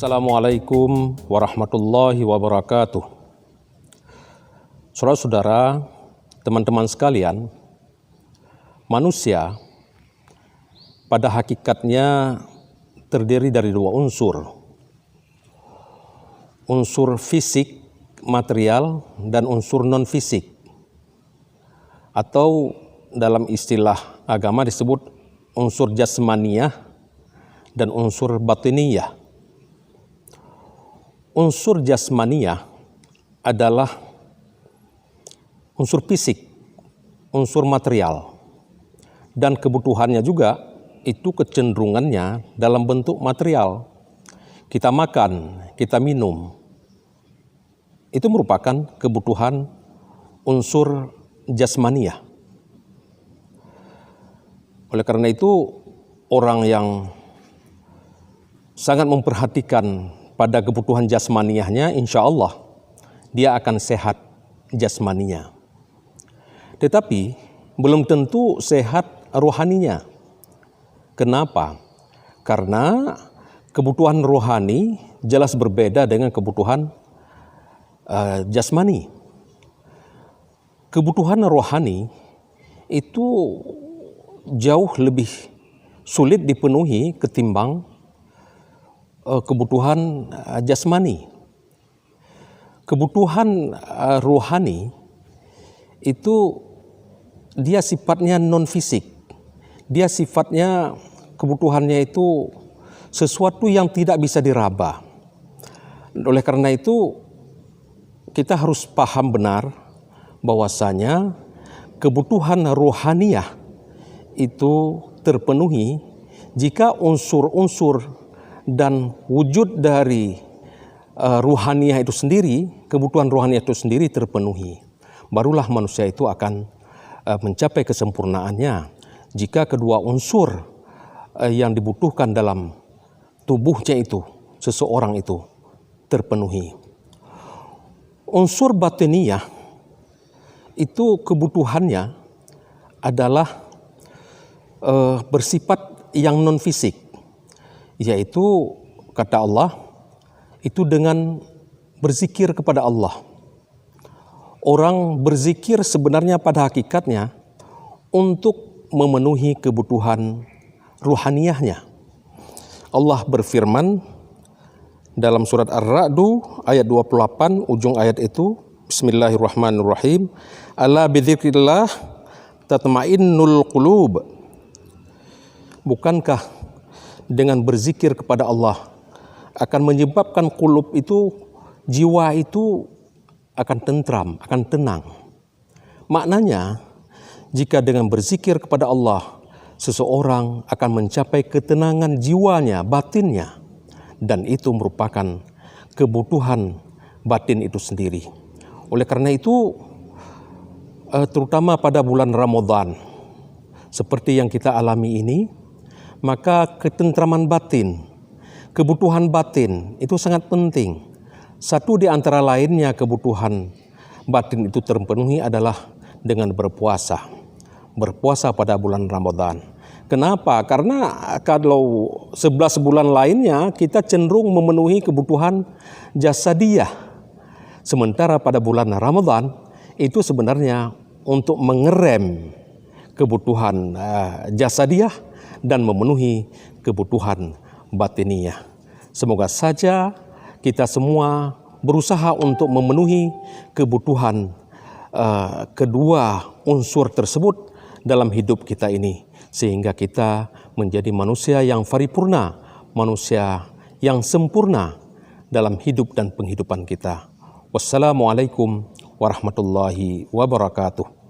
Assalamualaikum warahmatullahi wabarakatuh. Saudara-saudara, teman-teman sekalian, manusia pada hakikatnya terdiri dari dua unsur. Unsur fisik, material, dan unsur non-fisik. Atau dalam istilah agama disebut unsur jasmaniyah dan unsur batiniyah. Unsur jasmaniyah adalah unsur fisik, unsur material, dan kebutuhannya juga itu kecenderungannya dalam bentuk material. Kita makan, kita minum, itu merupakan kebutuhan unsur jasmaniyah. Oleh karena itu, orang yang sangat memperhatikan pada kebutuhan jasmaniyahnya, insya Allah dia akan sehat jasmaninya. Tetapi belum tentu sehat rohaninya. Kenapa? Karena kebutuhan rohani jelas berbeda dengan kebutuhan jasmani. Kebutuhan rohani itu jauh lebih sulit dipenuhi ketimbang kebutuhan jasmani. Kebutuhan rohani itu dia sifatnya non fisik. Dia sifatnya kebutuhannya itu sesuatu yang tidak bisa diraba. Oleh karena itu kita harus paham benar bahwasanya kebutuhan rohaniyah itu terpenuhi jika unsur-unsur dan wujud dari ruhaniyah itu sendiri, kebutuhan rohaniyah itu sendiri terpenuhi. Barulah manusia itu akan mencapai kesempurnaannya jika kedua unsur yang dibutuhkan dalam tubuhnya itu, seseorang itu terpenuhi. Unsur batiniyah itu kebutuhannya adalah bersifat yang non fisik. Yaitu kata Allah, itu dengan berzikir kepada Allah. Orang berzikir sebenarnya pada hakikatnya untuk memenuhi kebutuhan ruhaniyahnya. Allah berfirman dalam surat Ar-Ra'du ayat 28, ujung ayat itu, Bismillahirrahmanirrahim, Ala bidzikrillah tatma'innul qulub. Bukankah dengan berzikir kepada Allah akan menyebabkan qulub itu, jiwa itu akan tentram, akan tenang. Maknanya, jika dengan berzikir kepada Allah, seseorang akan mencapai ketenangan jiwanya, batinnya, dan itu merupakan kebutuhan batin itu sendiri. Oleh karena itu, terutama pada bulan Ramadan, seperti yang kita alami ini, maka ketentraman batin, kebutuhan batin itu sangat penting. Satu di antara lainnya kebutuhan batin itu terpenuhi adalah dengan berpuasa. Berpuasa pada bulan Ramadan. Kenapa? Karena kalau 11 bulan lainnya kita cenderung memenuhi kebutuhan jasadiyah. Sementara pada bulan Ramadan itu sebenarnya untuk mengerem kebutuhan jasadiyah dan memenuhi kebutuhan batiniyah. Semoga saja kita semua berusaha untuk memenuhi kebutuhan kedua unsur tersebut dalam hidup kita ini, sehingga kita menjadi manusia yang paripurna, manusia yang sempurna dalam hidup dan penghidupan kita. Wassalamualaikum warahmatullahi wabarakatuh.